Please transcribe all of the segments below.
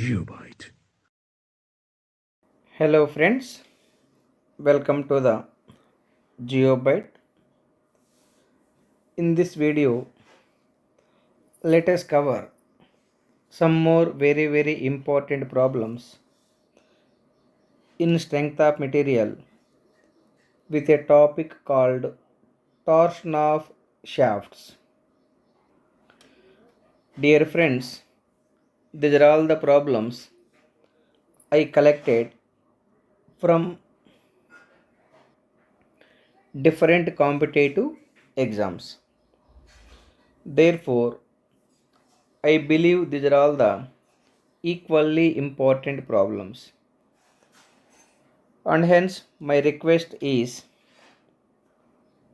Geobyte. Hello friends, welcome to the Geobyte. In this video, let us cover some more very important problems in strength of material with a topic called torsion of shafts. Dear friends, these are all the problems I collected from different competitive exams. Therefore, I believe these are all the equally important problems. And hence, my request is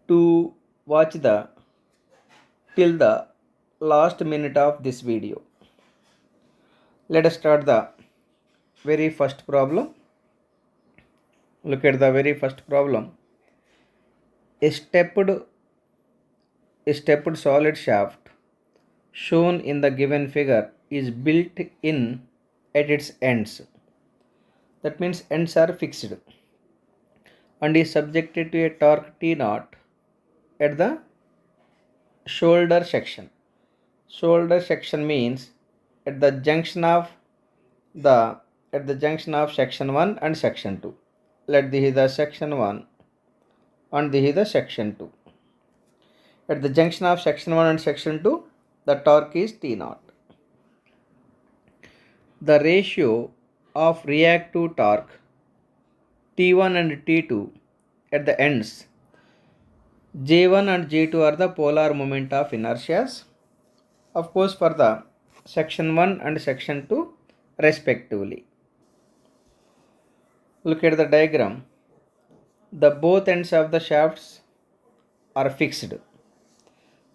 to watch the till the last minute of this video. Let us start the very first problem. Look at the very first problem. A stepped solid shaft shown in the given figure is built in at its ends. That means ends are fixed and is subjected to a torque T naught at the shoulder section. Shoulder section means at the junction of the section 1 and section 2. Let this is the section 1 and this is the section 2. At the junction of section 1 and section 2, the torque is T naught. The ratio of reactive torque T1 and T2 at the ends, J1 and J2 are the polar moment of inertias. Of course, for the section 1 and section 2 respectively. Look at the diagram. The both ends of the shafts are fixed.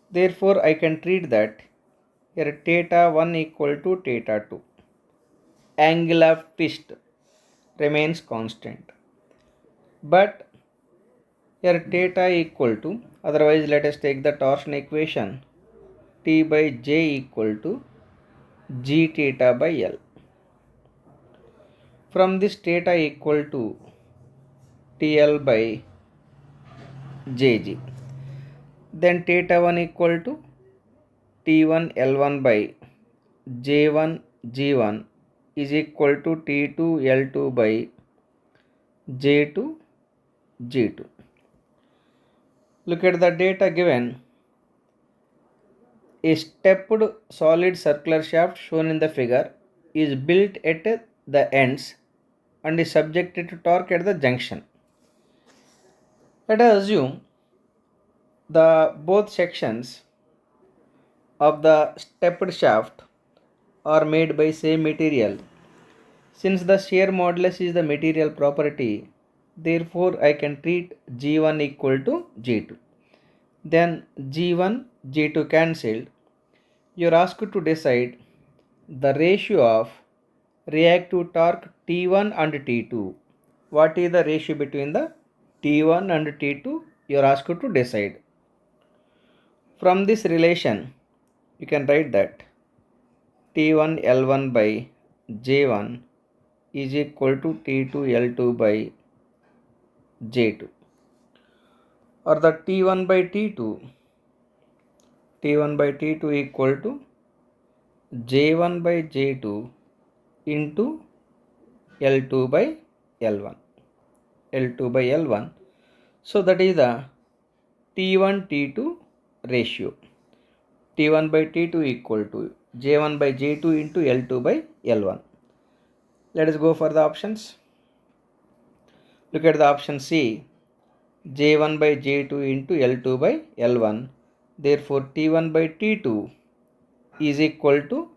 Therefore, I can treat that here theta 1 equal to theta 2. Angle of twist remains constant. But here theta equal to, otherwise let us take the torsion equation, T by J equal to G theta by L. From this theta equal to TL by Jg. Then theta 1 equal to T1 L1 by J1 G1 is equal to T2 L2 by J2 G2. Look at the data given. A stepped solid circular shaft shown in the figure is built at the ends and is subjected to torque at the junction. Let us assume the both sections of the stepped shaft are made by same material. Since the shear modulus is the material property, therefore I can treat G1 equal to G2. Then G1, G2 cancelled. You are asked to decide the ratio of reactive torque T1 and T2. What is the ratio between the T1 and T2? You are asked to decide. From this relation, you can write that T1 L1 by J1 is equal to T2 L2 by J2, or the T1 by T2 equal to J1 by J2 into L2 by L1. So that is the T1 T2 ratio. T1 by T2 equal to J1 by J2 into L2 by L1. Let us go for the options. Look at the option C. J1 by J2 into L2 by L1. Therefore, T1 by T2 is equal to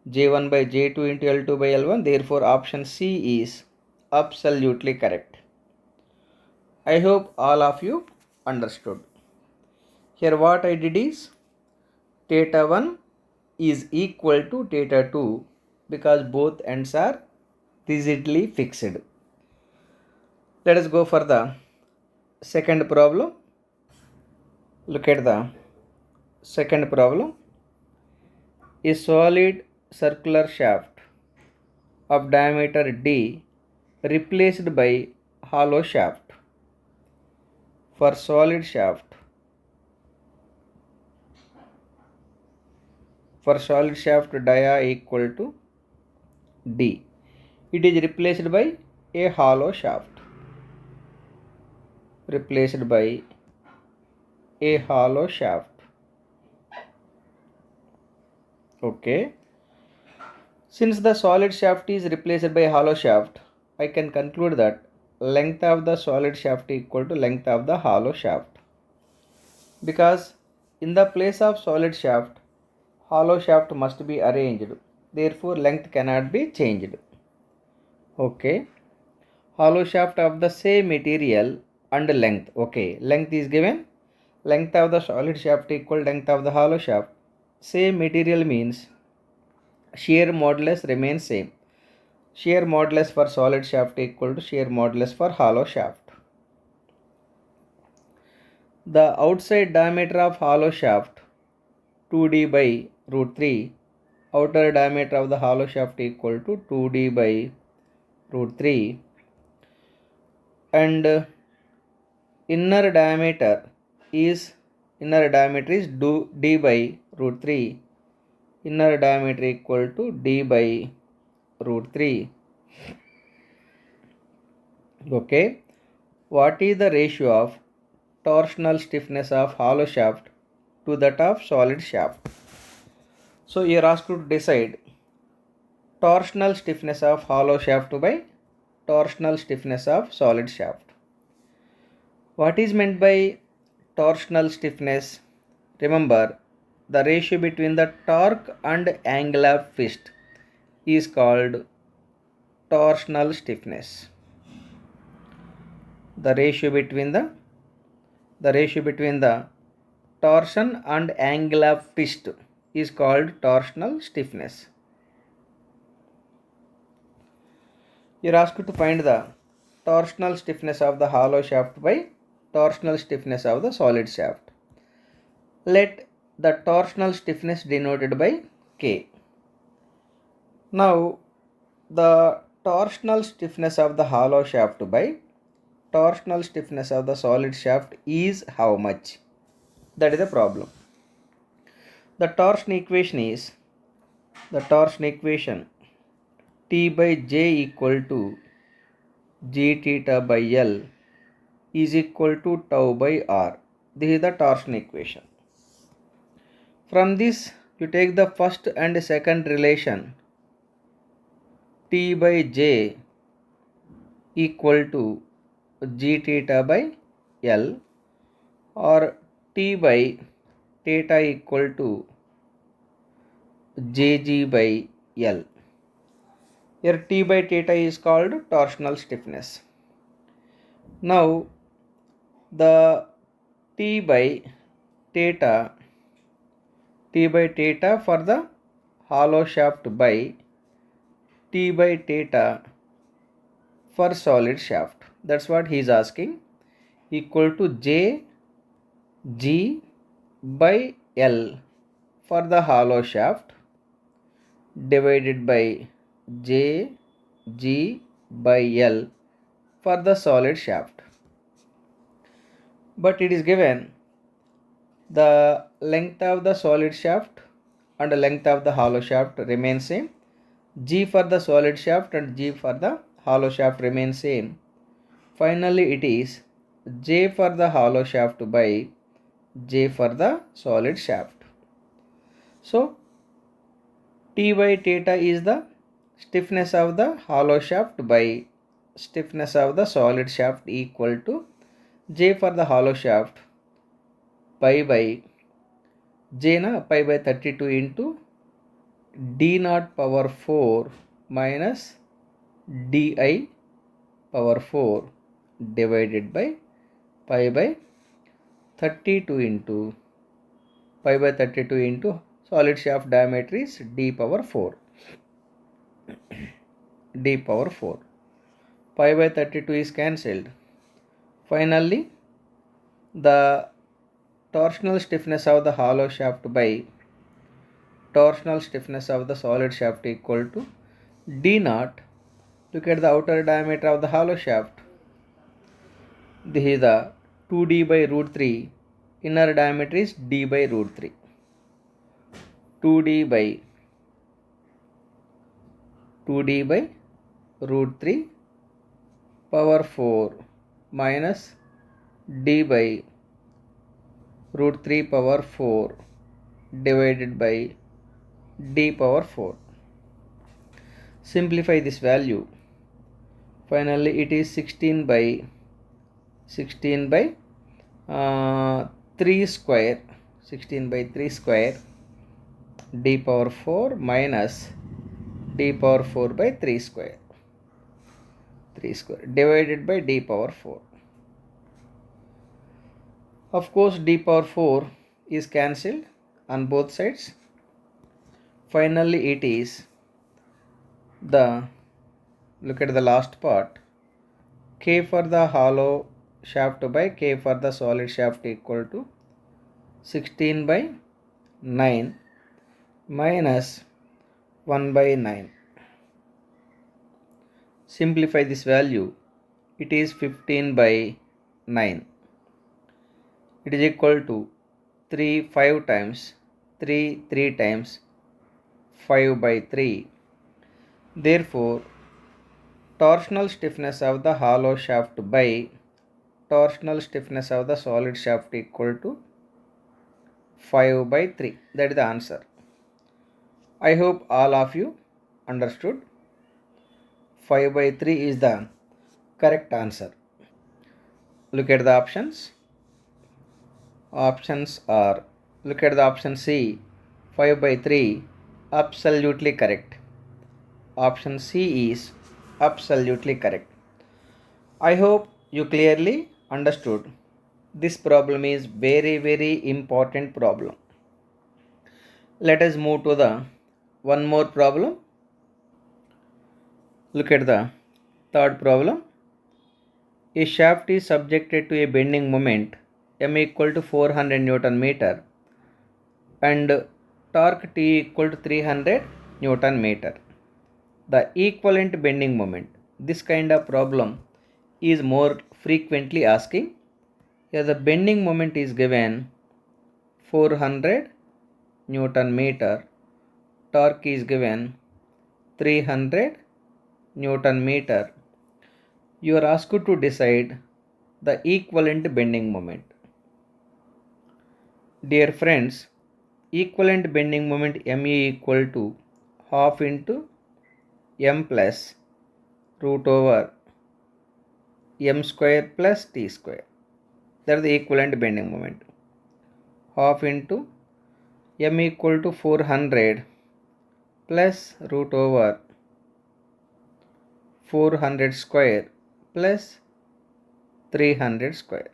J1 by J2 into L2 by L1. Therefore, option C is absolutely correct. I hope all of you understood. Here what I did is theta 1 is equal to theta 2 because both ends are rigidly fixed. Let us go for the second problem. Look at the second problem. A solid circular shaft of diameter d replaced by hollow shaft. For solid shaft, dia equal to d. It is replaced by a hollow shaft. Replaced by a hollow shaft. Okay. Since the solid shaft is replaced by a hollow shaft, I can conclude that length of the solid shaft equal to length of the hollow shaft. Because in the place of solid shaft, hollow shaft must be arranged. Therefore, length cannot be changed. Okay. Hollow shaft of the same material and length. Okay. Length is given. Length of the solid shaft equal length of the hollow shaft. Same material means shear modulus remains same. Shear modulus for solid shaft equal to shear modulus for hollow shaft. The outside diameter of hollow shaft 2d by root 3. Outer diameter of the hollow shaft equal to 2d by root 3. And inner diameter is d by root 3. Inner diameter equal to d by root 3. Okay. What is the ratio of torsional stiffness of hollow shaft to that of solid shaft? So you are asked to decide torsional stiffness of hollow shaft by torsional stiffness of solid shaft. What is meant by torsional stiffness? Remember, the ratio between the torque and angle of twist is called torsional stiffness. The ratio between the torsion and angle of twist is called torsional stiffness. You are asked to find the torsional stiffness of the hollow shaft by torsional stiffness of the solid shaft. Let the torsional stiffness denoted by K. Now, the torsional stiffness of the hollow shaft by torsional stiffness of the solid shaft is how much? That is the problem. The torsion equation T by J equal to G theta by L is equal to tau by R. This is the torsion equation. From this, you take the first and second relation T by J equal to G theta by L, or T by theta equal to Jg by L. Here T by theta is called torsional stiffness. Now the T by theta for the hollow shaft by T by theta for solid shaft. That's what he is asking. Equal to J G by L for the hollow shaft divided by J G by L for the solid shaft. But it is given the length of the solid shaft and the length of the hollow shaft remain same. G for the solid shaft and G for the hollow shaft remain same. Finally, it is J for the hollow shaft by J for the solid shaft. So, T by theta is the stiffness of the hollow shaft by stiffness of the solid shaft equal to J for the hollow shaft pi by J pi by 32 into D naught power 4 minus di power 4 divided by pi by 32 into solid shaft diameter is d power 4. D power 4. Pi by 32 is cancelled. Finally, the torsional stiffness of the hollow shaft by torsional stiffness of the solid shaft equal to d naught Look at the outer diameter of the hollow shaft. This is the 2d by root 3. Inner diameter is d by root 3. 2d by root 3 power 4 minus d by root 3 power 4 divided by d power 4. Simplify this value. Finally it is 16 by 3 square, 16 by 3 square d power 4 minus d power 4 by 3 square, 3 square divided by d power 4. Of course d power 4 is cancelled on both sides. Finally it is the, look at the last part, k for the hollow shaft by k for the solid shaft equal to 16 by 9 minus 1 by 9. Simplify this value. It is 15 by 9. It is equal to 3 5 times 3 times 5 by 3. Therefore, torsional stiffness of the hollow shaft by torsional stiffness of the solid shaft equal to 5 by 3. That is the answer. I hope all of you understood. 5 by 3 is the correct answer. Look at the options. Options are, look at the option C, 5 by 3, absolutely correct. Option C is absolutely correct. I hope you clearly understood. This problem is very important problem. Let us move to the one more problem. Look at the third problem. A shaft is subjected to a bending moment m equal to 400 Newton meter and torque T equal to 300 Newton meter. The equivalent bending moment. This kind of problem is more frequently asking. Here the bending moment is given 400 Newton meter, torque is given 300 Newton meter. You are asked to decide the equivalent bending moment. Dear friends, equivalent bending moment ME equal to half into m plus root over m square plus t square. That is the equivalent bending moment. Half into m equal to 400 plus root over 400 square plus 300 square.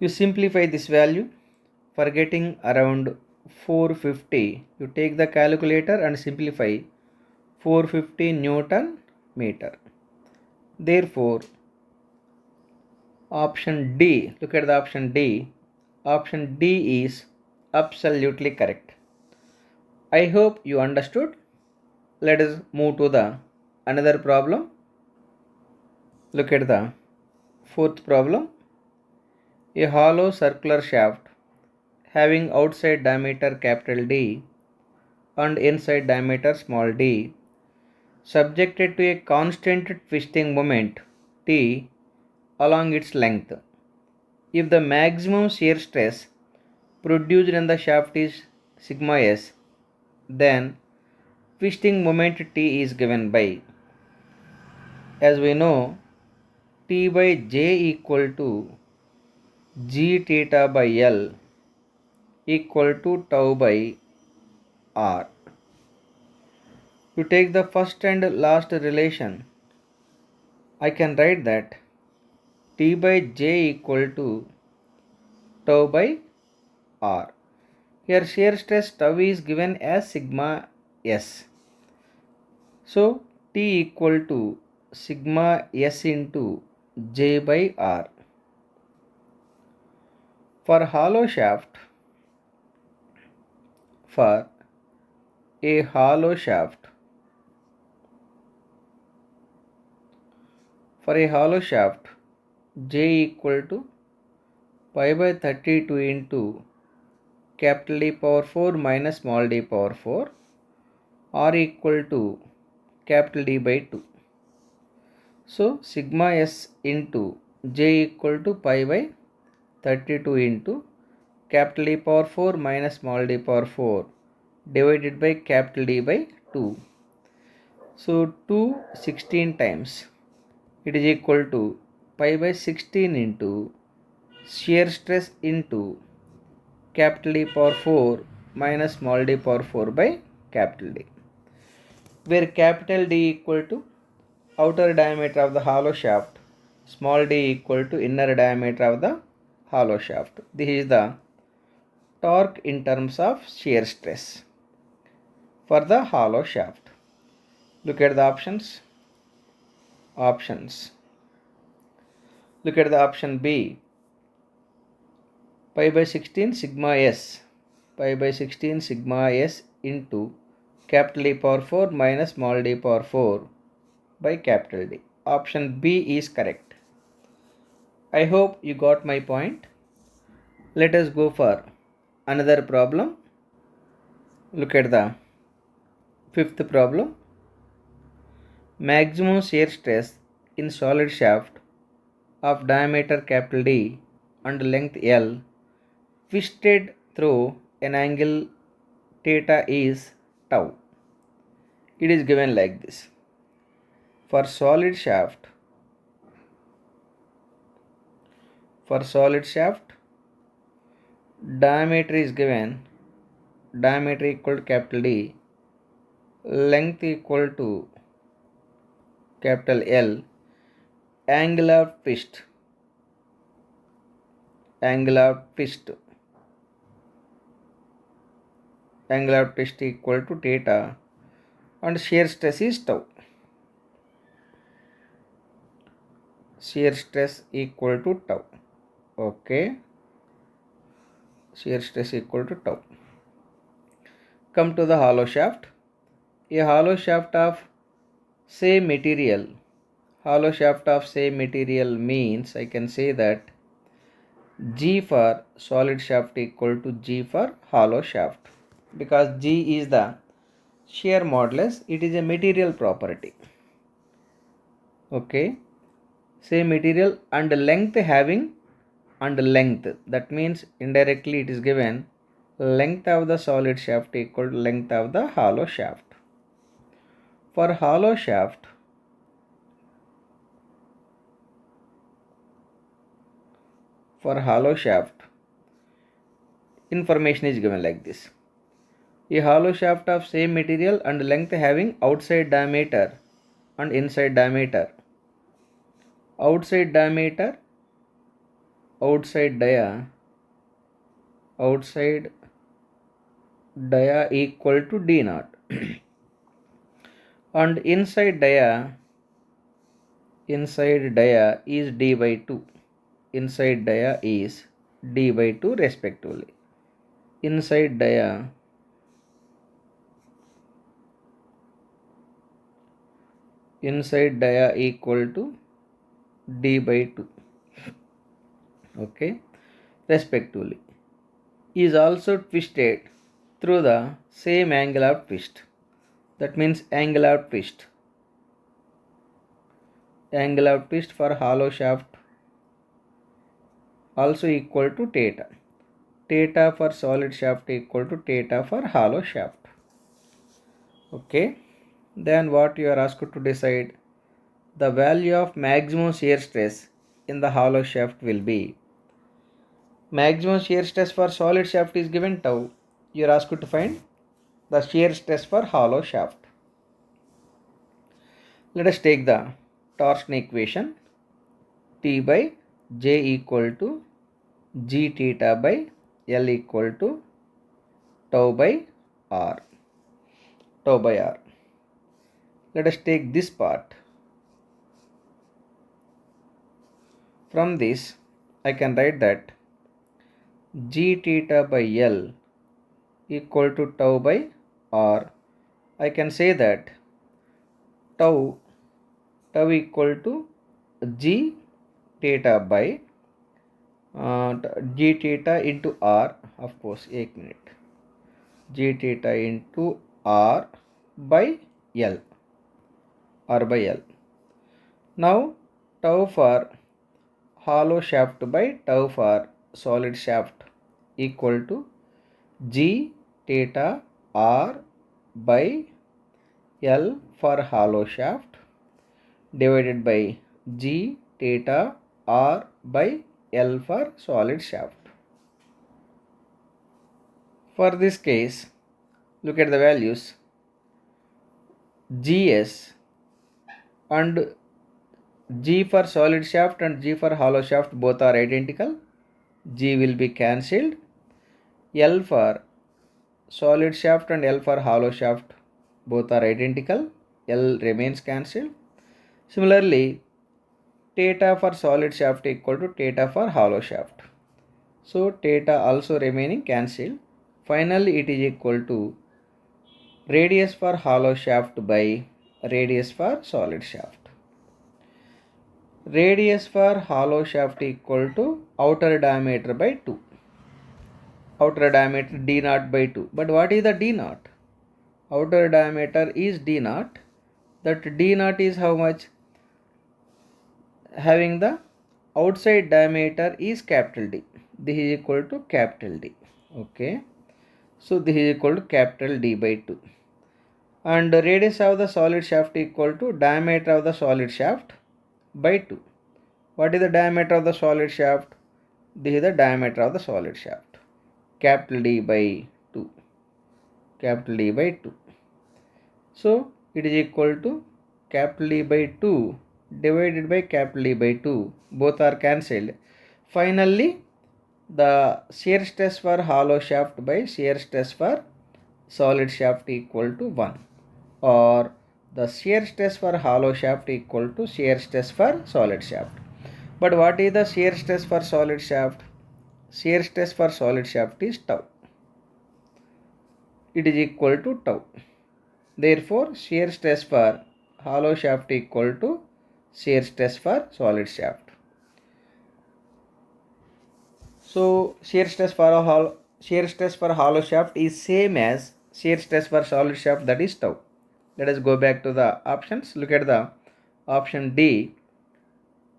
You simplify this value. For getting around 450, you take the calculator and simplify 450 Newton meter. Therefore, option D, look at the option D. Option D is absolutely correct. I hope you understood. Let us move to the another problem. Look at the fourth problem. A hollow circular shaft having outside diameter capital D and inside diameter small d, subjected to a constant twisting moment T along its length. If the maximum shear stress produced in the shaft is sigma s, then twisting moment T is given by, as we know, T by J equal to G theta by L equal to tau by R. To take the first and last relation, I can write that T by J equal to tau by R. Here shear stress tau is given as sigma s. So T equal to sigma s into J by R. For hollow shaft, for a hollow shaft, For a hollow shaft, J equal to pi by 32 into capital D power 4 minus small d power 4, or equal to capital D by 2. So sigma s into J equal to pi by 32 into capital D power 4 minus small d power 4 divided by capital D by 2. So 2 16 times, it is equal to pi by 16 into shear stress into capital D power 4 minus small d power 4 by capital D, where capital D equal to outer diameter of the hollow shaft, small d equal to inner diameter of the hollow shaft. This is the torque in terms of shear stress for the hollow shaft. Look at the options. Look at the option B. Pi by 16 sigma s. Pi by 16 sigma s into capital D power 4 minus small d power 4 by capital D. Option B is correct. I hope you got my point. Let us go for another problem. Look at the fifth problem. Maximum shear stress in solid shaft of diameter capital D and length L twisted through an angle theta is tau. It is given like this. For solid shaft, diameter is given, diameter equal to capital D, length equal to capital L, angle of twist equal to theta, and shear stress is tau. Shear stress equal to tau. Okay. Shear stress equal to tau. Come to the hollow shaft. A hollow shaft of same material. Hollow shaft of same material means I can say that G for solid shaft equal to G for hollow shaft, because G is the shear modulus, it is a material property. Okay, same material and length having and length, that means indirectly it is given length of the solid shaft equal to length of the hollow shaft. For hollow shaft, information is given like this. A hollow shaft of same material and length having outside diameter and inside diameter. Outside dia equal to d naught and inside dia is d by 2. Inside dia is d by 2 respectively. Inside dia equal to d by 2. Okay, respectively, is also twisted through the same angle of twist. That means angle of twist for hollow shaft also equal to theta. Theta for solid shaft equal to theta for hollow shaft. Okay, then what you are asked to decide, the value of maximum shear stress in the hollow shaft will be, maximum shear stress for solid shaft is given tau. You are asked to find the shear stress for hollow shaft. Let us take the torsion equation. T by J equal to G theta by L equal to tau by R. Let us take this part. From this, I can write that G theta by L equal to tau by R. I can say that tau equal to g theta by g theta into r, of course, 1 minute, g theta into r by L, r by L. Now tau for hollow shaft by tau for solid shaft equal to g theta r by L for hollow shaft divided by g theta r by L for solid shaft. For this case, look at the values. Gs and G for solid shaft and G for hollow shaft both are identical. G will be cancelled. L for solid shaft and L for hollow shaft both are identical. L remains cancelled. Similarly, theta for solid shaft equal to theta for hollow shaft. So theta also remaining cancelled. Finally, it is equal to radius for hollow shaft by radius for solid shaft. Radius for hollow shaft equal to outer diameter by 2. Outer diameter d naught by 2. But what is the d naught? Outer diameter is d naught. That d naught is how much? Having the outside diameter is capital D. This is equal to capital D. Okay. So this is equal to capital D by 2. And the radius of the solid shaft equal to diameter of the solid shaft by 2. What is the diameter of the solid shaft? This is the diameter of the solid shaft. Capital D by 2. Capital D by 2. So it is equal to capital D by 2 divided by capital D by 2. Both are cancelled. Finally, the shear stress for hollow shaft by shear stress for solid shaft equal to 1, or the shear stress for hollow shaft equal to shear stress for solid shaft. But what is the shear stress for solid shaft? Shear stress for solid shaft is tau. It is equal to tau. Therefore, shear stress for hollow shaft equal to shear stress for solid shaft. So shear stress for hollow shaft is same as shear stress for solid shaft, that is tau. Let us go back to the options. Look at the option D.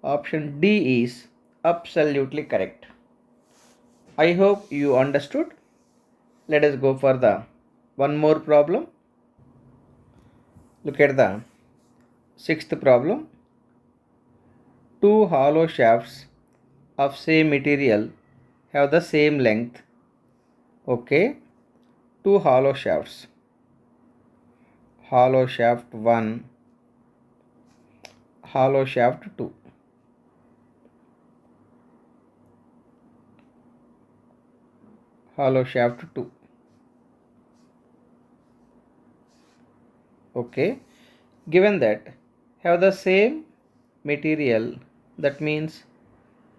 Option D is absolutely correct. I hope you understood. Let us go for the one more problem. Look at the sixth problem. Two hollow shafts of same material have the same length. Okay. Two hollow shafts. Hollow shaft 1, hollow shaft 2. Hollow shaft 2. Okay. Given that have the same material, that means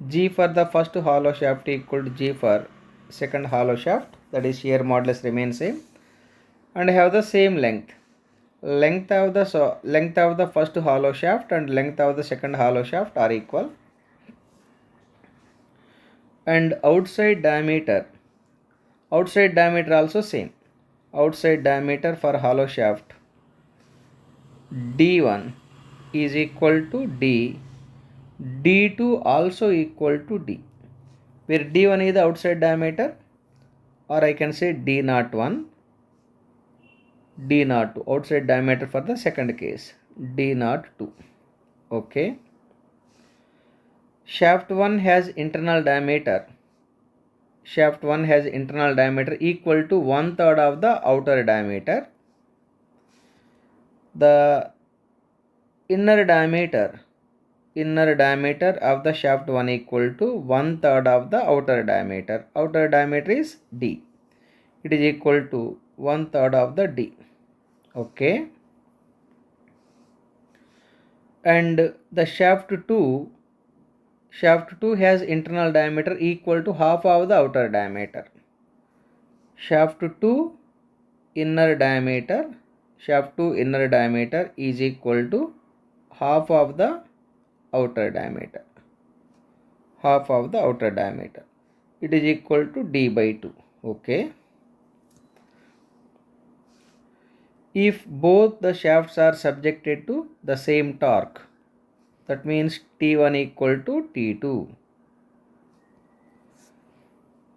G for the first hollow shaft equal to G for second hollow shaft, that is shear modulus remains same, and have the same length. Length of the first hollow shaft and length of the second hollow shaft are equal, and outside diameter also same. Outside diameter for hollow shaft D1 is equal to D, D2 also equal to D, where D1 is the outside diameter, or I can say D01, D02, outside diameter for the second case, D02. Okay. Shaft 1 has internal diameter. Shaft 1 has internal diameter equal to 1/3 of the outer diameter. The inner diameter of the shaft 1 equal to 1/3 of the outer diameter. Outer diameter is D. It is equal to 1/3 of the D. Okay. And the shaft 2 has internal diameter equal to half of the outer diameter. Shaft 2 inner diameter is equal to half of the outer diameter, half of the outer diameter. It is equal to d by 2. Okay. If both the shafts are subjected to the same torque, that means T1 equal to T2,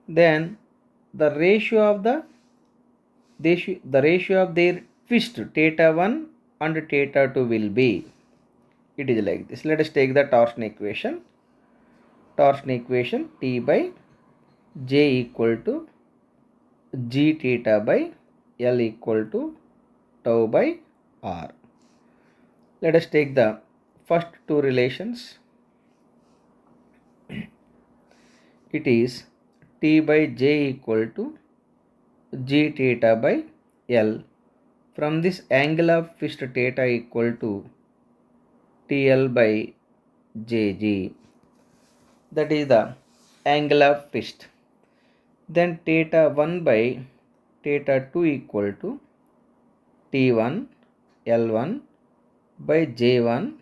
then the ratio of their twist theta 1 and theta 2 will be, it is like this. Let us take the torsion equation. T by J equal to G theta by L equal to tau by R. Let us take the first two relations. It is T by J equal to G theta by L. From this, angle of twist theta equal to TL by JG. That is the angle of twist. Then theta 1 by theta 2 equal to T1 L1 by J1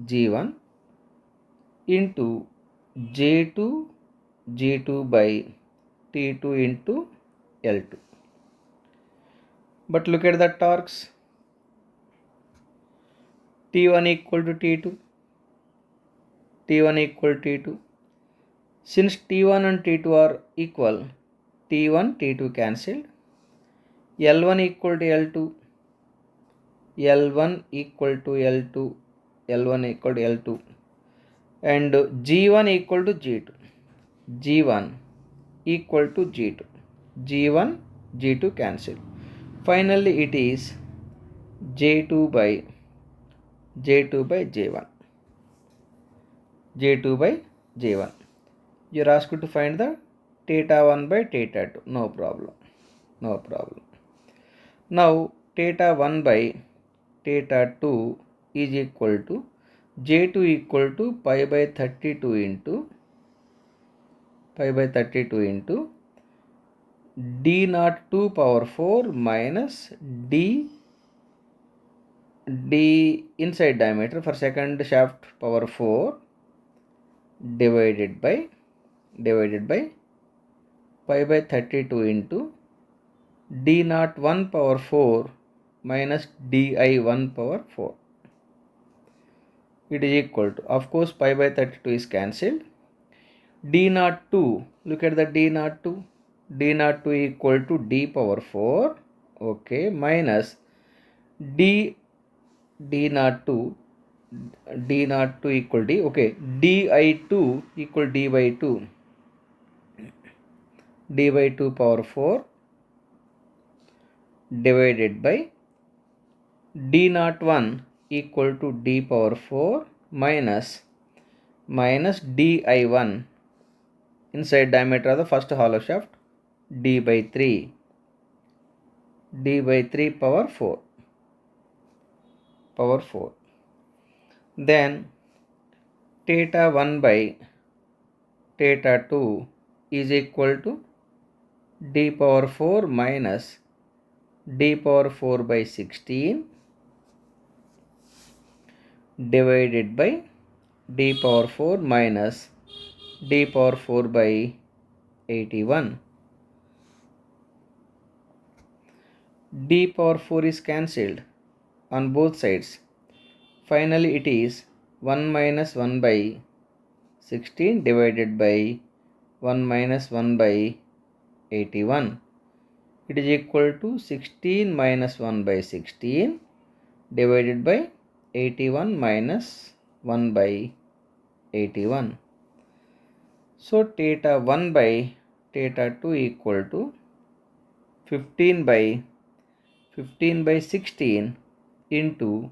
G1 into J2 G2 by T2 into L2. But look at the torques. T1 equal to T2. T1 equal to T2. Since T1 and T2 are equal, T1 T2 cancelled. L1 equal to L2. L1 equal to L2. L1 equal to L2. And G1 equal to G2. G1 equal to G2. G1 G2 cancelled. Finally, it is J2 by J1. J2 by J1. You are asked to find the theta 1 by theta 2. No problem. No problem. Now, theta 1 by theta 2 is equal to J2 equal to pi by 32 into d naught 2 power 4 minus d inside diameter for second shaft power 4 divided by pi by 32 into d naught 1 power 4 minus di 1 power 4. It is equal to, of course, pi by 32 is cancelled. D naught 2, look at the D naught 2. D naught 2 equal to d power 4, okay, minus d naught 2 equal d, okay, di2 equal d by 2 power 4 divided by d naught 1 equal to d power 4 minus di1 inside diameter of the first hollow shaft d by 3 power 4. Then theta 1 by theta 2 is equal to d power 4 minus d power 4 by 16 divided by d power 4 minus d power 4 by 81. D power 4 is cancelled on both sides. Finally, it is 1 minus 1 by 16 divided by 1 minus 1 by 81. It is equal to 16 minus 1 by 16 divided by 81 minus 1 by 81. So, theta 1 by theta 2 equal to 15 by 16 into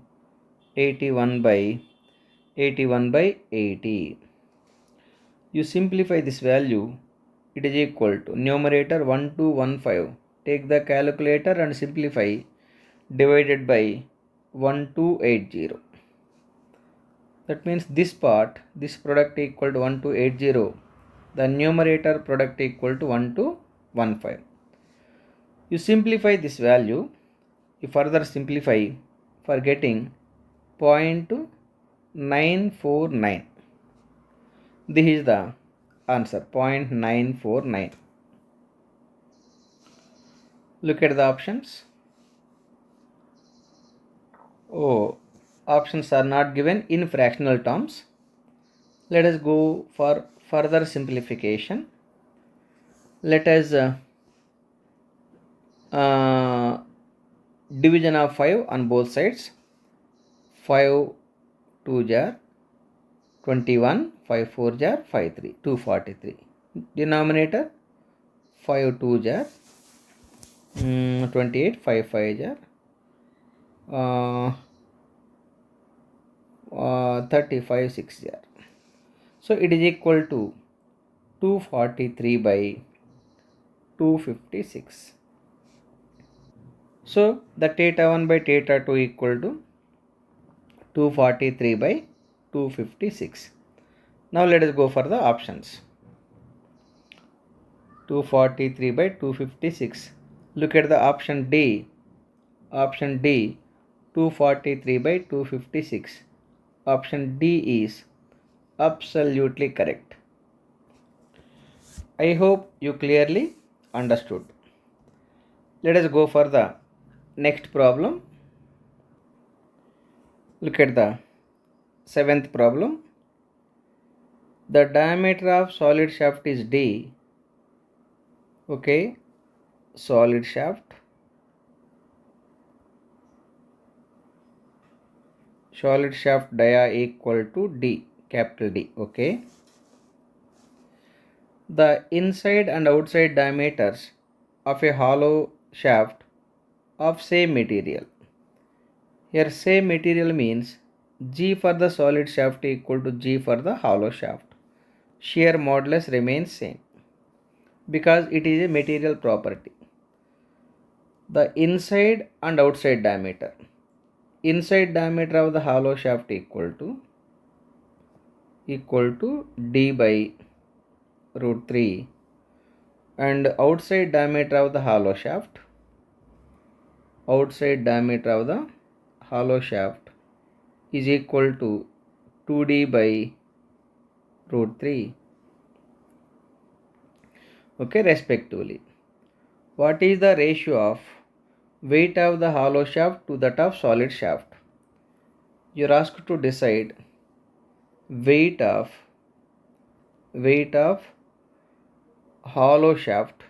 81 by 80. You simplify this value, it is equal to numerator 1215. Take the calculator and simplify, divided by 1280. That means this product equal to 1280. The numerator product equal to 1215. You simplify this value, you further simplify for getting 0.9 0.949. This is the answer, 0.949. Look at the options. Oh, options are not given in fractional terms. Let us go for further simplification. Let us uh, division of 5 on both sides. 5 2 jar 21, 5 4 jar 5 3, 243. Denominator 5 2 jar 28, 5 5 jar 35 6 jar. So it is equal to 243 by 256. So the theta 1 by theta 2 equal to 243 by 256. Now let us go for the options. 243 by 256. Look at the option D. Option D, 243 by 256. Option D is absolutely correct. I hope you clearly understood. Let us go for the next problem. Look at the seventh problem. The diameter of solid shaft is D. Okay, solid shaft. Solid shaft dia equal to D, capital D. Okay. The inside and outside diameters of a hollow shaft of same material. Here same material means G for the solid shaft equal to G for the hollow shaft. Shear modulus remains same because it is a material property. The inside and outside diameter. Inside diameter of the hollow shaft equal to D by root 3, and outside diameter of the hollow shaft is equal to 2D by root 3, okay, respectively. What is the ratio of weight of the hollow shaft to that of solid shaft? You are asked to decide weight of hollow shaft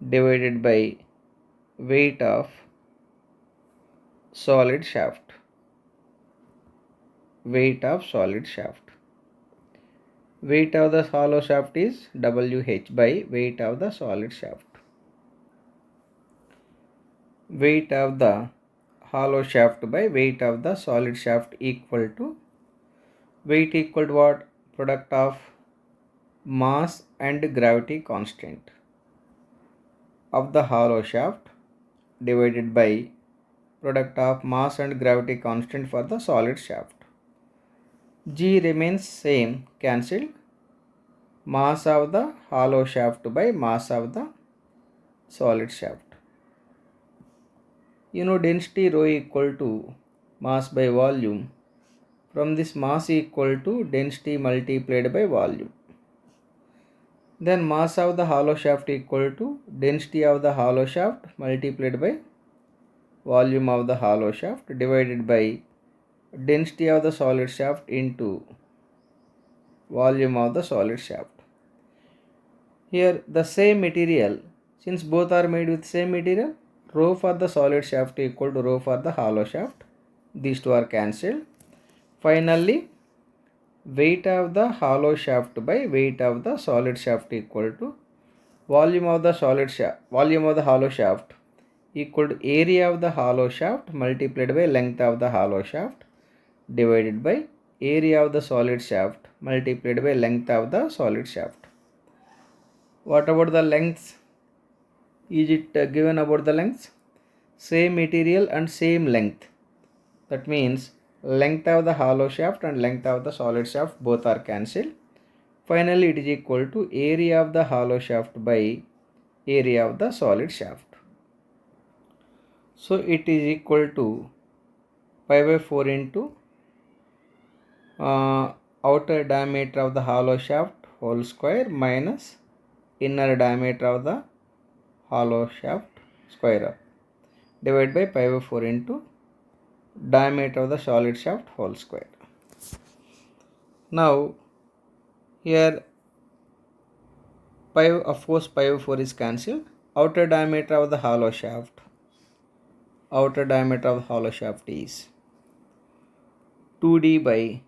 divided by weight of solid shaft. Weight of the hollow shaft is WH by weight of the solid shaft. Weight of the hollow shaft by weight of the solid shaft equal to weight equal to what? Product of mass and gravity constant of the hollow shaft divided by product of mass and gravity constant for the solid shaft. G remains same, cancelled. Mass of the hollow shaft by mass of the solid shaft. You know density rho equal to mass by volume. From this mass equal to density multiplied by volume. Then mass of the hollow shaft equal to density of the hollow shaft multiplied by volume of the hollow shaft divided by density of the solid shaft into volume of the solid shaft. Here the same material, since both are made with same material, rho for the solid shaft equal to rho for the hollow shaft. These two are cancelled. Finally, weight of the hollow shaft by weight of the solid shaft equal to volume of the hollow shaft equal to area of the hollow shaft multiplied by length of the hollow shaft divided by area of the solid shaft multiplied by length of the solid shaft. What about the lengths? Is it given about the lengths? Same material and same length. That means length of the hollow shaft and length of the solid shaft both are cancelled. Finally, it is equal to area of the hollow shaft by area of the solid shaft. So it is equal to pi by 4 into outer diameter of the hollow shaft whole square minus inner diameter of the hollow shaft square up, divided by pi by 4 into diameter of the solid shaft whole square. Now here pi, of course pi by 4 is cancelled. Outer diameter of the hollow shaft is 2d by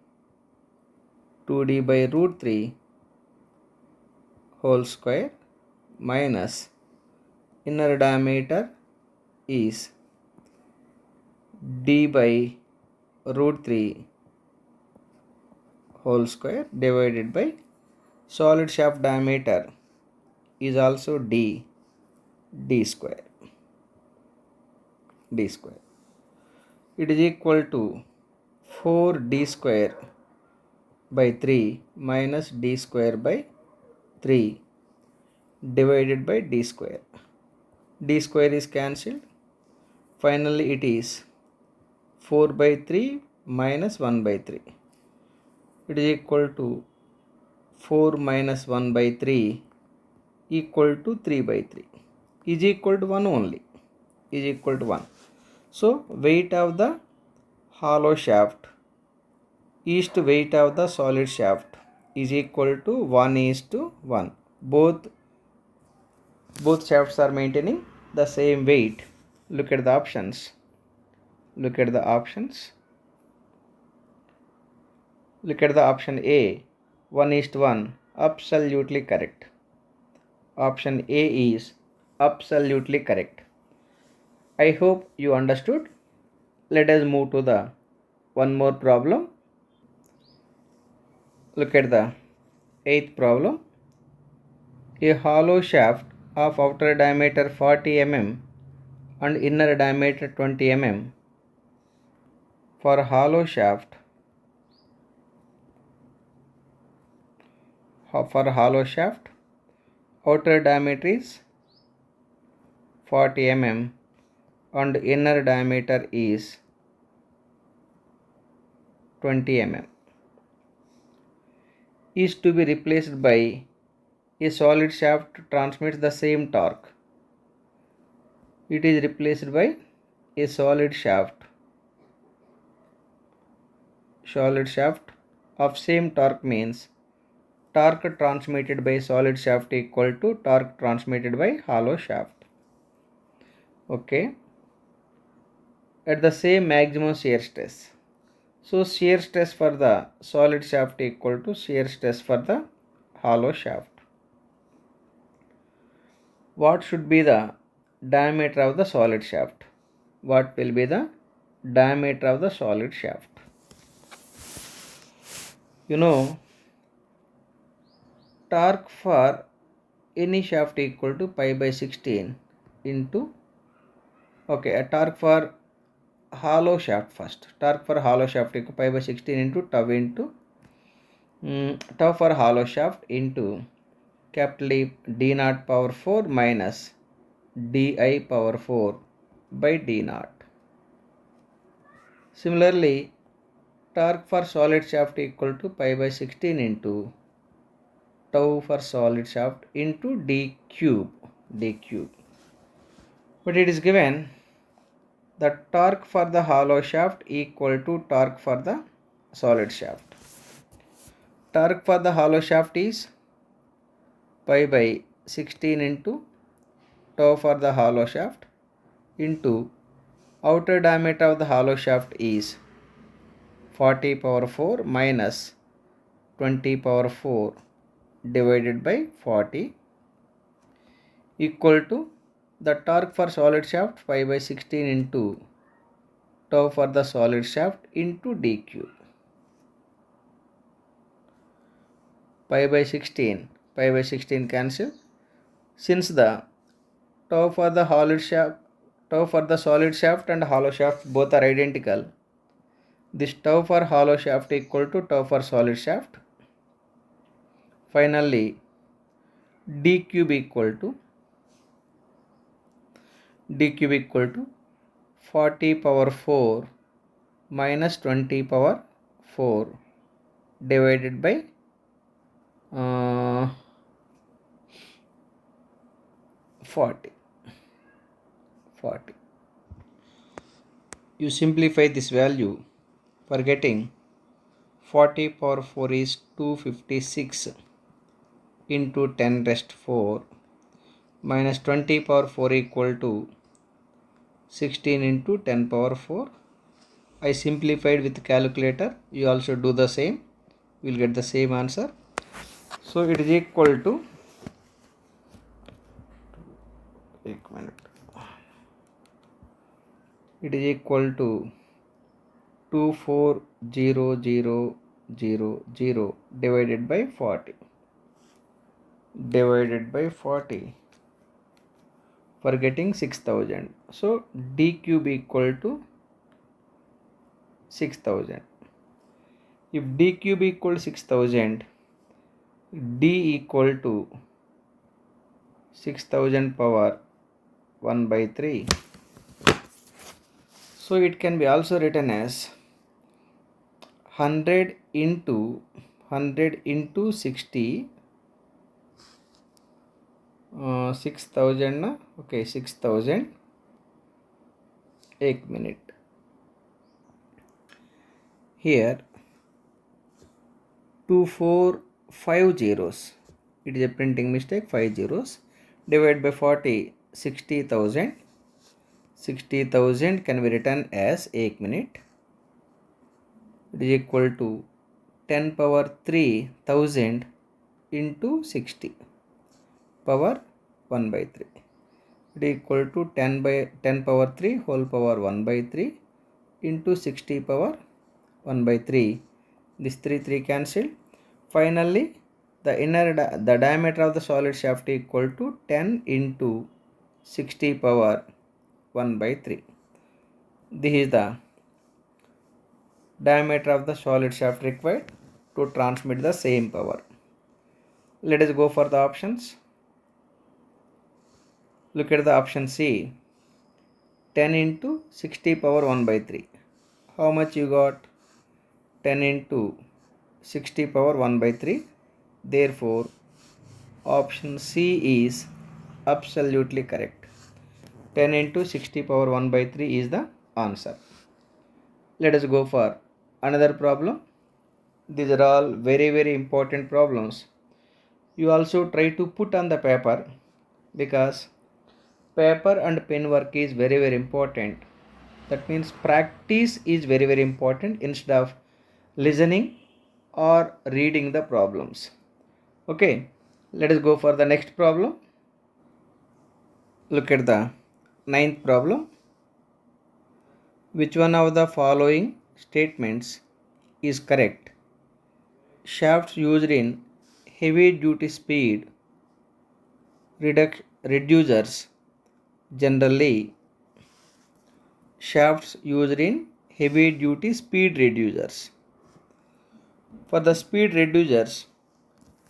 root 3 whole square minus inner diameter is d by root 3 whole square divided by solid shaft diameter is also d square. It is equal to 4d square by 3 minus d square by 3 divided by d square. D square is cancelled. Finally it is 4 by 3 minus 1 by 3. It is equal to 4 minus 1 by 3 equal to 3 by 3 is equal to 1 only, is equal to 1. So weight of the hollow shaft is to weight of the solid shaft is equal to 1:1. Both shafts are maintaining the same weight. Look at the options. Look at the option A, 1:1, absolutely correct. Option A is absolutely correct. I hope you understood. Let us move to the one more problem. Look at the 8th problem. A hollow shaft of outer diameter 40 mm and inner diameter 20 mm. For hollow shaft, outer diameter is 40 mm and inner diameter is 20 mm. Is to be replaced by a solid shaft transmits the same torque. It is replaced by a solid shaft of same torque means torque transmitted by solid shaft equal to torque transmitted by hollow shaft. Okay, at the same maximum shear stress. So shear stress for the solid shaft equal to shear stress for the hollow shaft. What should be the diameter of the solid shaft? What will be the diameter of the solid shaft? You know, torque for any shaft equal to pi by 16 into, okay, a torque for hollow shaft first. Torque for hollow shaft equal to pi by 16 into tau into tau for hollow shaft into capital E d naught power 4 minus di power 4 by d naught. Similarly, torque for solid shaft equal to pi by 16 into tau for solid shaft into d cube. But it is given the torque for the hollow shaft equal to torque for the solid shaft. Torque for the hollow shaft is pi by 16 into tau for the hollow shaft into outer diameter of the hollow shaft is 40 power 4 minus 20 power 4 divided by 40 equal to the torque for solid shaft pi by 16 into tau for the solid shaft into d cube. Pi by 16 cancel. Since the tau for the solid shaft and hollow shaft both are identical, this tau for hollow shaft equal to tau for solid shaft. Finally, d cube equal to d cube equal to 40 power 4 minus 20 power 4 divided by 40. You simplify this value for getting 40 power 4 is 256 into 10 raised 4 minus 20 power 4 equal to 16 into 10 power 4. I simplified with calculator. You also do the same. You will get the same answer. So it is equal to 1 minute. It is equal to 24000 divided by 40 for getting 6000. So d cube equal to 6000. If d cube equal to 6000, d equal to 6000 power 1 by 3. So it can be also written as 100 into 60, 6000 okay, 6000. 1 minute. Here 2 4 5 zeros. It is a printing mistake, 5 zeros. Divided by 40, 60,000. 60,000 can be written as 1 minute. It is equal to 10 power 3000 into 60 power 1 by 3. It is equal to 10 power 3 whole power 1 by 3 into 60 power 1 by 3. This 3 cancelled. Finally, the diameter of the solid shaft equal to 10 into 60 power 1 by 3. This is the diameter of the solid shaft required to transmit the same power. Let us go for the options. Look at the option C. 10 into 60 power 1 by 3. How much you got? 10 into 60 power 1 by 3. Therefore, option C is absolutely correct. 10 into 60 power 1 by 3 is the answer. Let us go for another problem. These are all very important problems. You also try to put on the paper, because paper and pen work is very important. That means practice is very important instead of listening or reading the problems. Okay, let us go for the next problem. Look at the 9th problem. Which one of the following statements is correct? Shafts used in heavy duty speed reducers generally. Shafts used in heavy duty speed reducers. For the speed reducers,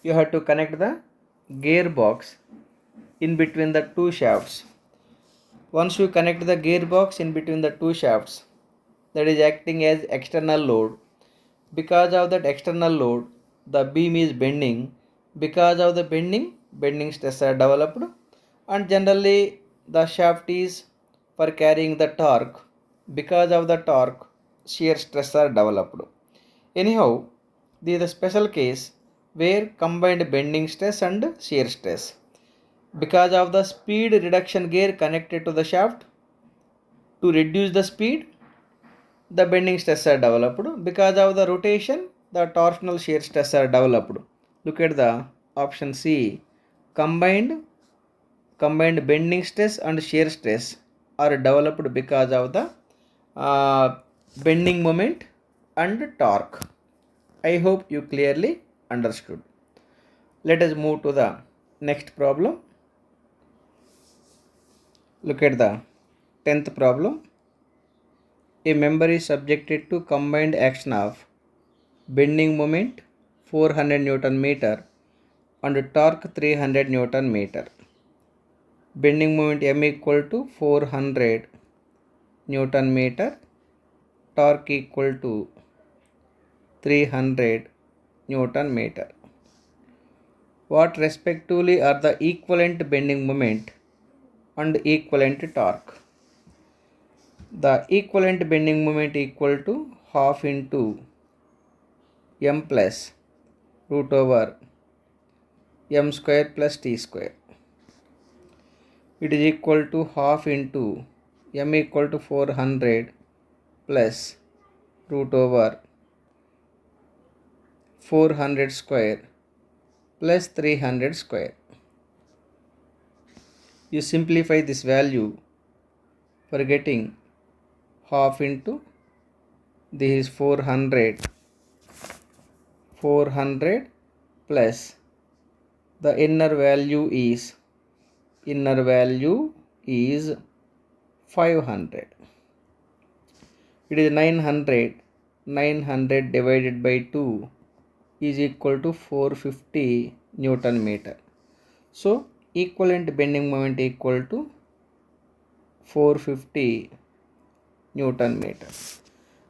you have to connect the gearbox in between the two shafts. Once you connect the gearbox in between the two shafts, that is acting as external load. Because of that external load, the beam is bending. Because of the bending stress are developed, and generally the shaft is for carrying the torque. Because of the torque, shear stress are developed. Anyhow, this is a special case where combined bending stress and shear stress. Because of the speed reduction gear connected to the shaft, to reduce the speed, the bending stress are developed. Because of the rotation, the torsional shear stress are developed. Look at the option C. Combined bending stress and shear stress are developed because of the bending moment and torque. I hope you clearly understood. Let us move to the next problem. Look at the 10th problem. A member is subjected to combined action of bending moment 400 Newton meter and torque 300 Newton meter. bending moment M equal to 400 Newton meter, torque equal to 300 Newton meter. What respectively are the equivalent bending moment and equivalent torque? The equivalent bending moment equal to half into M plus root over M square plus T square. It is equal to half into M equal to 400 plus root over 400 square plus 300 square. You simplify this value for getting half into this is 400 plus the inner value is 500. It is 900 divided by 2 is equal to 450 Newton meter. So equivalent bending moment equal to 450 Newton meter.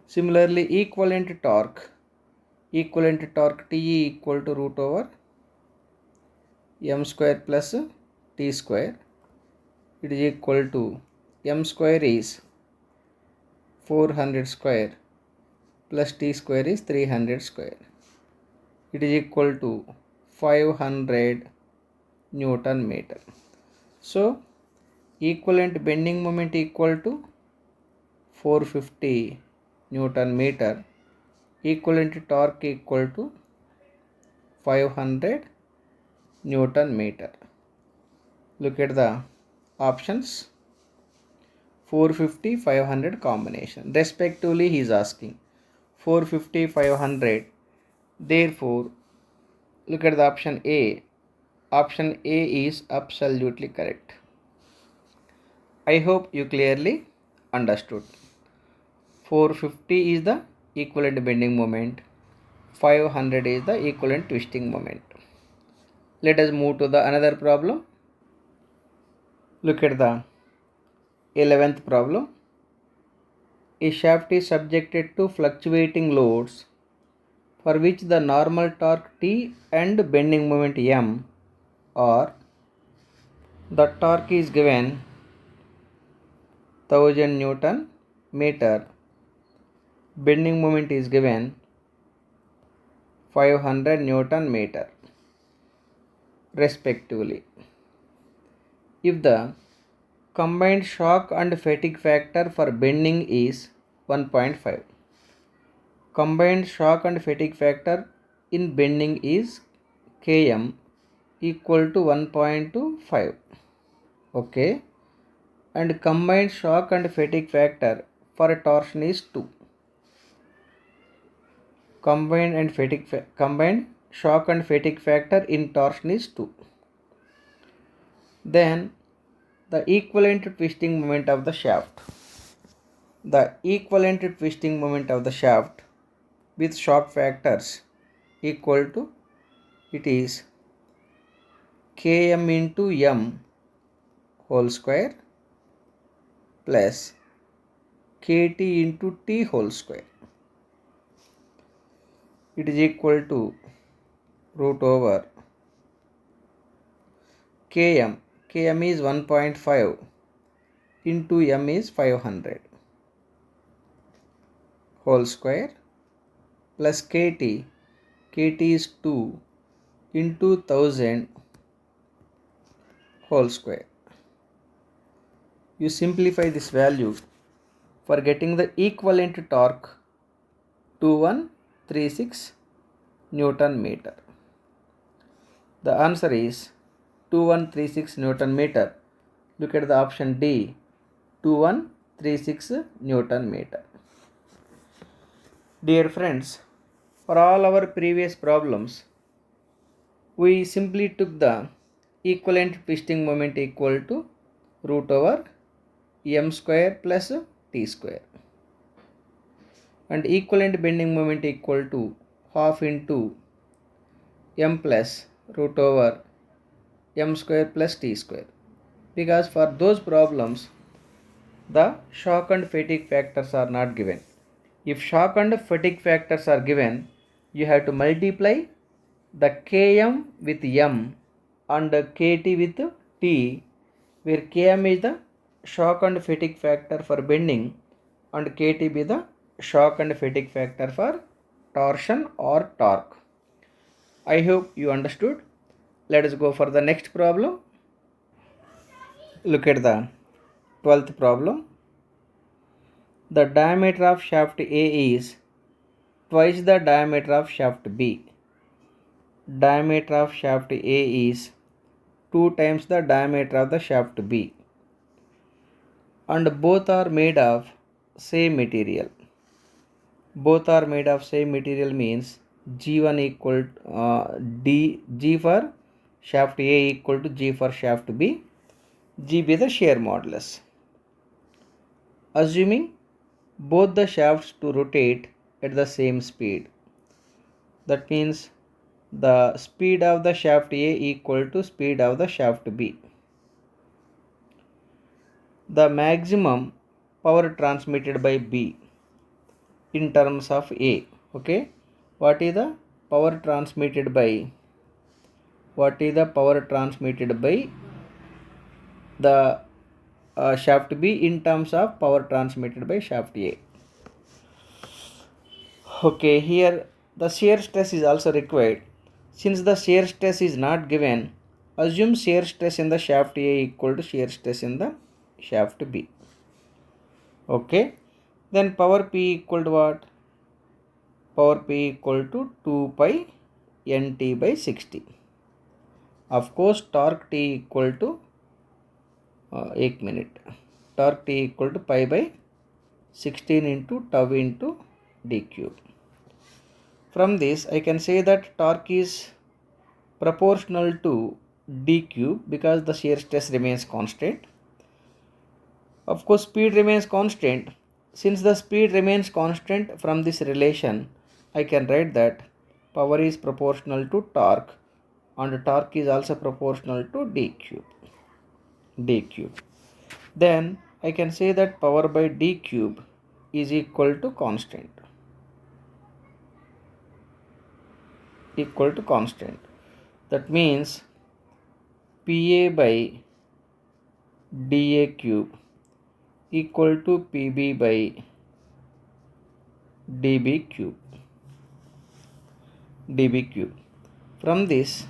Similarly, equivalent torque Te equal to root over M square plus T square. It is equal to M square is 400 square plus T square is 300 square. It is equal to 500 Newton meter. So equivalent bending moment equal to 450 Newton meter. Equivalent torque equal to 500 Newton meter. Look at the options. 450 500 combination respectively he is asking 450 500. Therefore look at the option A. Option A is absolutely correct. I hope you clearly understood. 450 is the equivalent bending moment, 500 is the equivalent twisting moment. Let us move to the another problem. Look at the 11th problem. A shaft is subjected to fluctuating loads for which the normal torque T and bending moment M are. The torque is given 1000 Newton meter. Bending moment is given 500 Newton meter respectively. If the combined shock and fatigue factor for bending is 1.5, combined shock and fatigue factor in bending is Km equal to 1.25. Okay, and combined shock and fatigue factor for torsion is 2. Combined shock and fatigue factor in torsion is 2. Then the equivalent twisting moment of the shaft. The equivalent twisting moment of the shaft with shock factors equal to, it is Km into M whole square plus Kt into T whole square. It is equal to root over Km. Km is 1.5 into M is 500 whole square plus Kt. Kt is 2 into 1000 whole square. You simplify this value for getting the equivalent torque 2136 Newton meter. The answer is 2136 Newton meter. Look at the option D, 2136 Newton meter. Dear friends, for all our previous problems, we simply took the equivalent twisting moment equal to root over M square plus T square, and equivalent bending moment equal to half into M plus root over M square plus T square. because for those problems the shock and fatigue factors are not given. If shock and fatigue factors are given, you have to multiply the Km with M and Kt with T, where Km is the shock and fatigue factor for bending and Kt be the shock and fatigue factor for torsion or torque. I hope you understood. Let us go for the next problem. Look at the 12th problem. The diameter of shaft A is twice the diameter of shaft B. Diameter of shaft A is 2 times the diameter of the shaft B, and both are made of same material. Both are made of same material means G1 equal G for shaft A equal to G for shaft B. G be the shear modulus. Assuming both the shafts to rotate at the same speed, that means the speed of the shaft A equal to speed of the shaft B. The maximum power transmitted by B in terms of A. Okay, what is the power transmitted by the shaft B in terms of power transmitted by shaft A? Okay, here the shear stress is also required. Since the shear stress is not given, assume shear stress in the shaft A equal to shear stress in the shaft B. Okay, then power P equal to what? Power P equal to 2 pi Nt by 60. Of course, torque T equal to 1 minute. Torque T equal to pi by 16 into tau into d cube. From this, I can say that torque is proportional to d cube because the shear stress remains constant. Of course, speed remains constant. Since the speed remains constant, from this relation, I can write that power is proportional to torque and torque is also proportional to d cube. Then I can say that power by d cube is equal to constant. That means PA by dA cube equal to PB by dB cube. From this,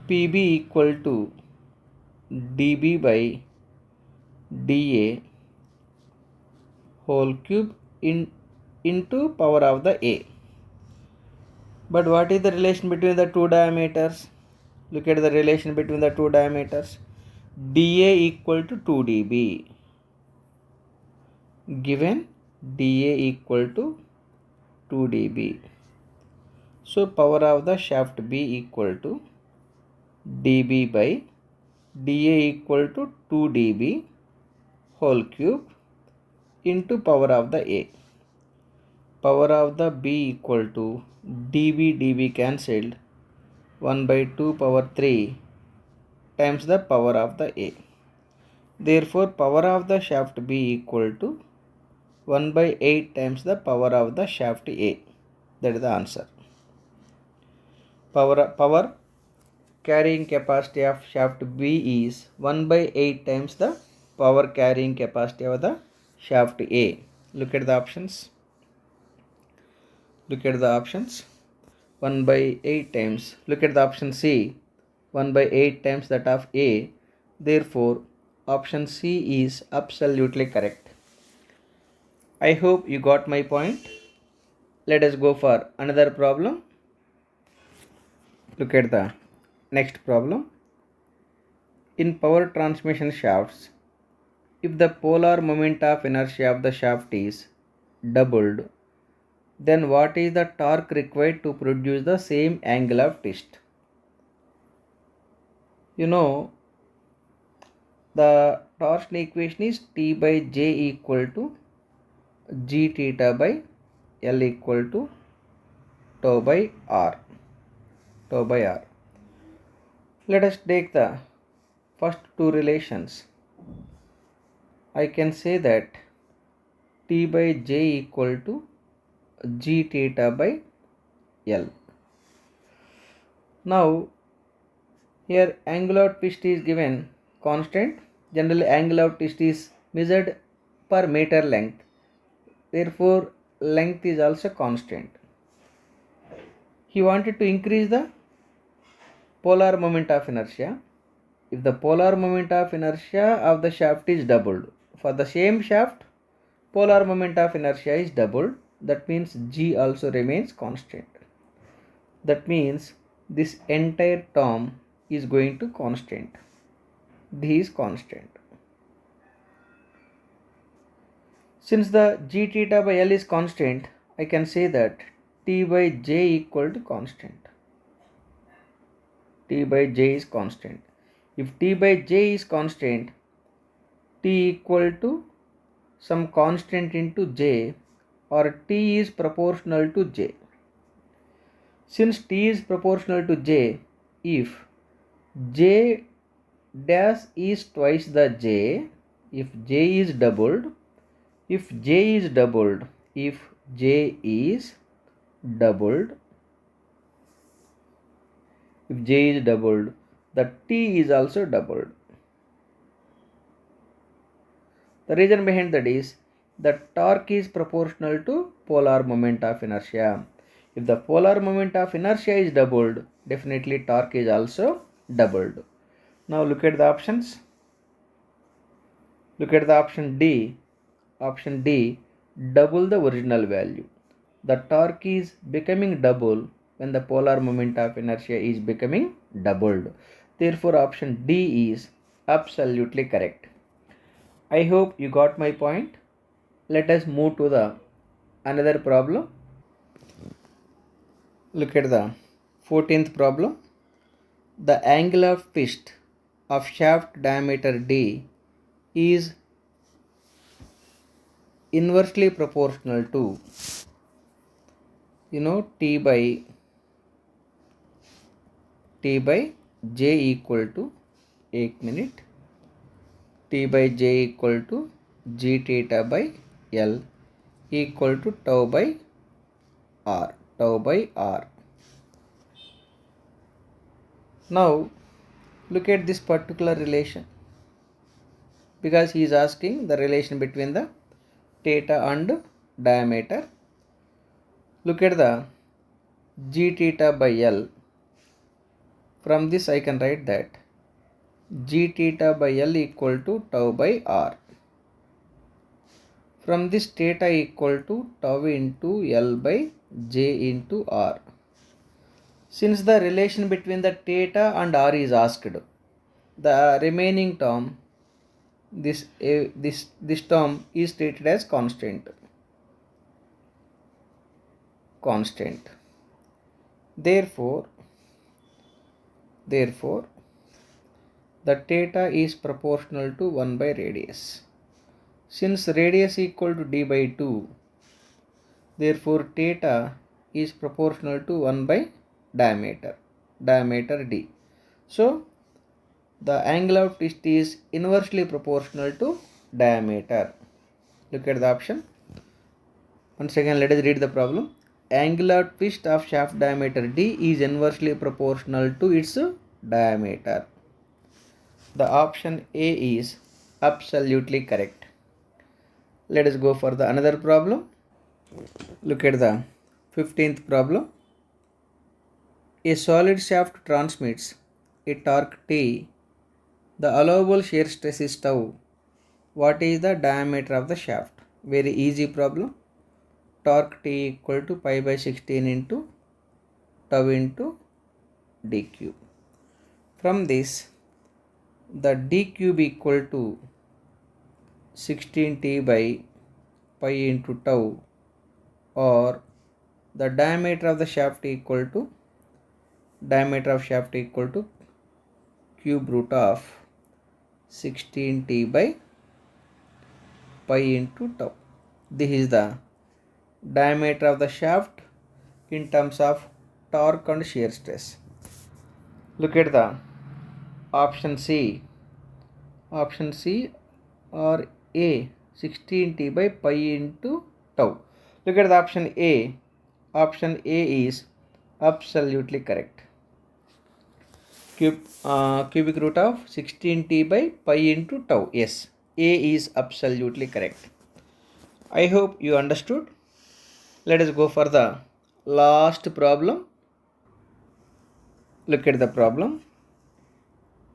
PB equal to dB by dA whole cube into power of the A. But what is the relation between the two diameters? Look at the relation between the two diameters. dA equal to 2 dB. Given dA equal to 2 dB. So power of the shaft B equal to dB by dA equal to 2 dB whole cube into power of the A. Power of the B equal to dB cancelled 1 by 2 power 3 times the power of the A. Therefore, power of the shaft B equal to 1 by 8 times the power of the shaft A. That is the answer. Power carrying capacity of shaft B is 1 by 8 times the power carrying capacity of the shaft A. Look at the options. 1 by 8 times. Look at the option C. 1 by 8 times that of A. Therefore, option C is absolutely correct. I hope you got my point. Let us go for another problem. Look at the next problem. In power transmission shafts, if the polar moment of inertia of the shaft is doubled, then what is the torque required to produce the same angle of twist? You know, the torsion equation is T by J equal to G theta by L equal to tau by R. Let us take the first two relations, I can say that T by J equal to G theta by L. Now here angle of twist is given constant. Generally angle of twist is measured per meter length. Therefore length is also constant. He wanted to increase the polar moment of inertia. If the polar moment of inertia of the shaft is doubled, for the same shaft polar moment of inertia is doubled, that means G also remains constant. That means this entire term is going to constant. This is constant. Since the G theta by L is constant, I can say that T by J equal to constant. T by J is constant. If T by J is constant, T equal to some constant into J, or T is proportional to J. Since T is proportional to J, if J dash is twice the J, if J is doubled, if J is doubled, if J is doubled, if J is doubled, the T is also doubled. The reason behind that is the torque is proportional to polar moment of inertia. If the polar moment of inertia is doubled, definitely torque is also doubled. Now look at the options. Look at the option D. Option D, double the original value. The torque is becoming double when the polar moment of inertia is becoming doubled. Therefore option D is absolutely correct. I hope you got my point. Let us move to the another problem. Look at the 14th problem. The angle of twist of shaft diameter D is inversely proportional to T by J equal to 1 minute, T by J equal to G theta by L equal to tau by R. Now look at this particular relation, because he is asking the relation between the theta and diameter. Look at the G theta by L. From this I can write that G theta by L equal to tau by R. From this theta equal to tau into L by J into R. Since the relation between the theta and R is asked, the remaining term, this term is treated as constant. Therefore the theta is proportional to 1 by radius. Since radius equal to d by 2, therefore theta is proportional to 1 by diameter d. So the angle of twist is inversely proportional to diameter. Look at the option. Once again let us read the problem. Angular twist of shaft diameter D is inversely proportional to its diameter. The option A is absolutely correct. Let us go for the another problem. Look at the 15th problem. A solid shaft transmits a torque T. The allowable shear stress is tau. What is the diameter of the shaft? Very easy problem. Torque T equal to pi by 16 into tau into d cube. From this, the d cube equal to 16t by pi into tau, or the diameter of shaft equal to cube root of 16t by pi into tau. This is the diameter of the shaft in terms of torque and shear stress. Look at the option C. option C or A, 16T by pi into tau. Look at the option A. Option A is absolutely correct. Cubic root of 16T by pi into tau. Yes, A is absolutely correct. I hope you understood. Let us go for the last problem. Look at the problem.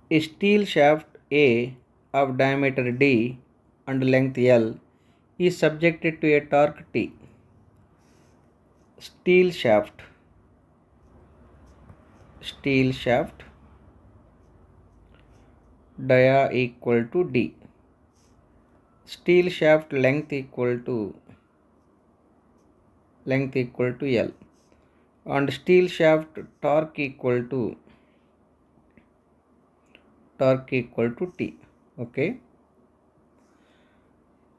A steel shaft A of diameter D and length L is subjected to a torque T. Steel shaft dia equal to D. Steel shaft length equal to L, and steel shaft torque equal to T. Okay.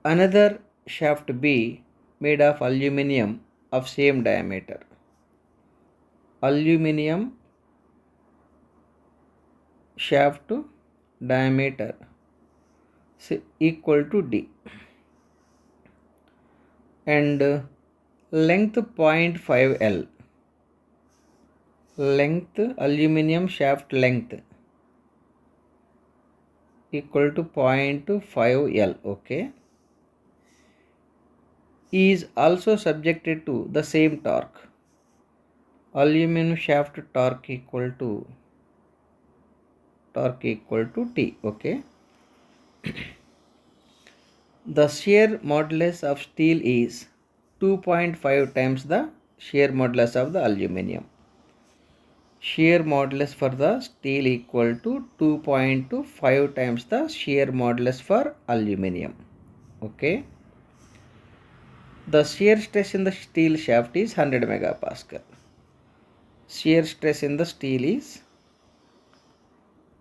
Another shaft B made of aluminum of same diameter. Aluminum shaft diameter equal to D, and length 0.5 L. Length, aluminum shaft length equal to 0.5 L. Okay, is also subjected to the same torque. Aluminum shaft torque equal to T. Okay. The shear modulus of steel is 2.5 times the shear modulus of the aluminum. Shear modulus for the steel equal to 2.5 times the shear modulus for aluminum. Okay. The shear stress in the steel shaft is 100 megapascal. Shear stress in the steel is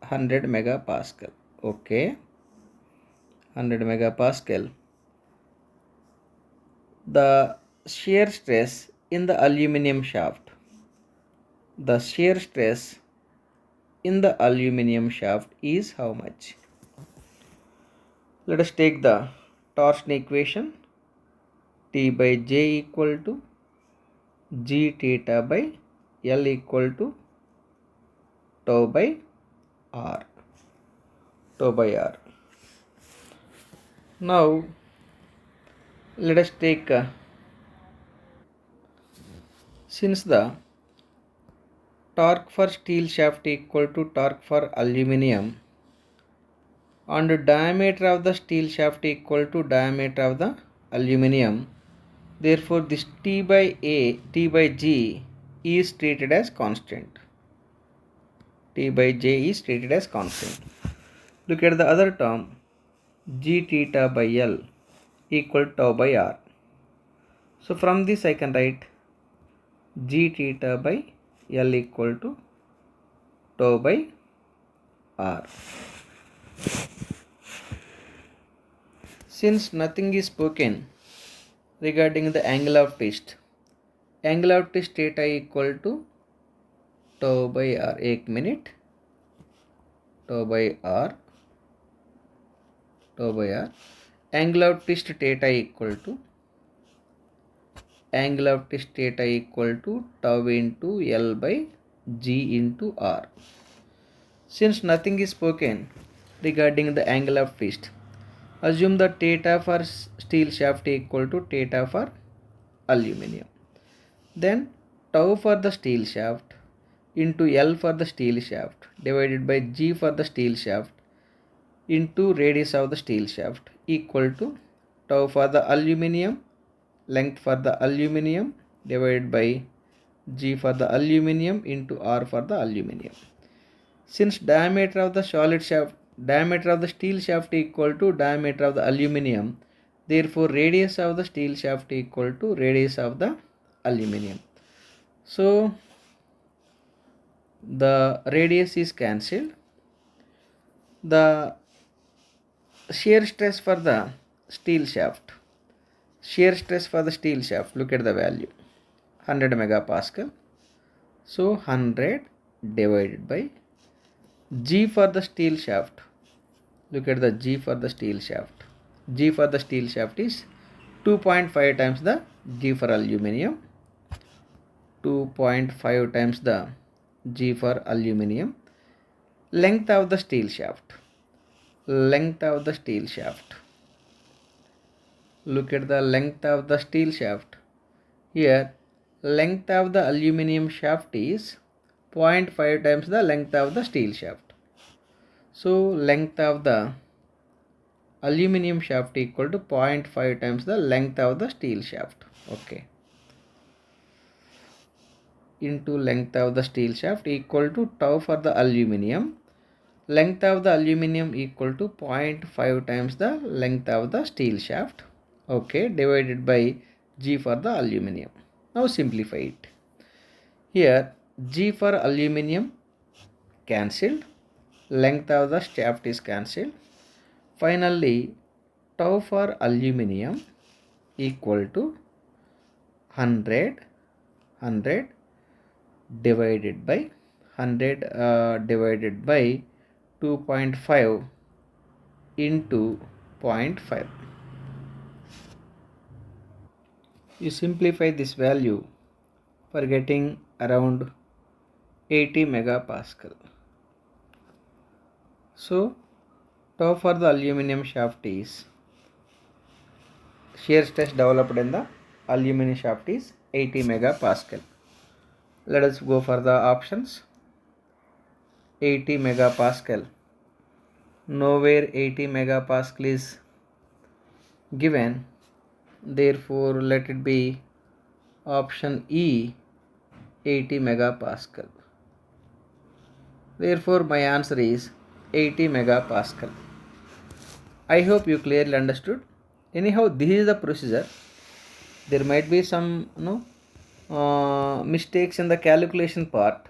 100 megapascal. Okay. 100 megapascal. The shear stress in the aluminum shaft. The shear stress in the aluminum shaft is how much? Let us take the torsion equation. T by J equal to G theta by L equal to tau by R. Now let us take since the torque for steel shaft equal to torque for aluminum and diameter of the steel shaft equal to diameter of the aluminum, therefore this T by G is treated as constant. T by J is treated as constant. Look at the other term, G theta by L equal tau by R. So from this I can write G theta by L equal to tau by R. Since nothing is spoken regarding the angle of twist theta equal to tau by R. 1 minute. Tau by R. Angle of twist theta equal to tau into L by G into R. Since nothing is spoken regarding the angle of twist, assume the theta for steel shaft equal to theta for aluminum. Then tau for the steel shaft into L for the steel shaft divided by G for the steel shaft into radius of the steel shaft equal to tau for the aluminum, length for the aluminum divided by G for the aluminum into R for the aluminum. Since diameter of the steel shaft equal to diameter of the aluminum, therefore radius of the steel shaft equal to radius of the aluminum. So the radius is cancelled. The shear stress for the steel shaft. Look at the value, 100 megapascal. So 100 divided by G for the steel shaft. Look at the G for the steel shaft. G for the steel shaft is 2.5 times the G for aluminium. 2.5 times the G for aluminium. Length of the steel shaft. Length of the steel shaft. Look at the length of the steel shaft. Here, length of the aluminium shaft is 0.5 times the length of the steel shaft. So, length of the aluminium shaft equal to 0.5 times the length of the steel shaft. Okay. Into length of the steel shaft equal to tau for the aluminium. Length of the aluminium equal to 0.5 times the length of the steel shaft. Okay, divided by G for the aluminium. Now simplify it. Here G for aluminium cancelled, length of the shaft is cancelled. Finally, tau for aluminium equal to 100 divided by 100 divided by 2.5 into 0.5. You simplify this value for getting around 80 megapascal. So, tau for the aluminium shaft is shear stress developed in the aluminum shaft is 80 megapascal. Let us go for the options. 80 megapascal. Nowhere 80 megapascal is given. Therefore, let it be option E, 80 megapascal. Therefore, my answer is 80 megapascal. I hope you clearly understood. Anyhow, this is the procedure. There might be some mistakes in the calculation part.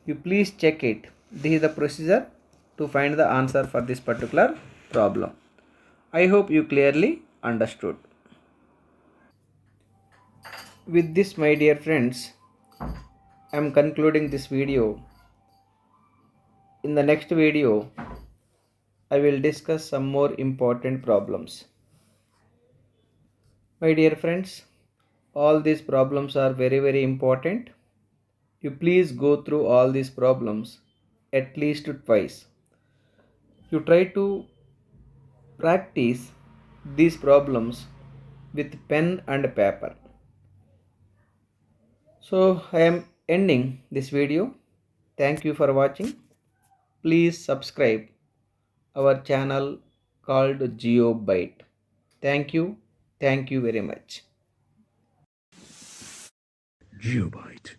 You please check it. This is the procedure to find the answer for this particular problem. I hope you clearly understood. With this, my dear friends, I am concluding this video. In the next video, I will discuss some more important problems. My dear friends, all these problems are very important. You please go through all these problems at least twice. You try to practice these problems with pen and paper. So I am ending this video. Thank you for watching. Please subscribe our channel called GeoByte. Thank you. Thank you very much. GeoByte.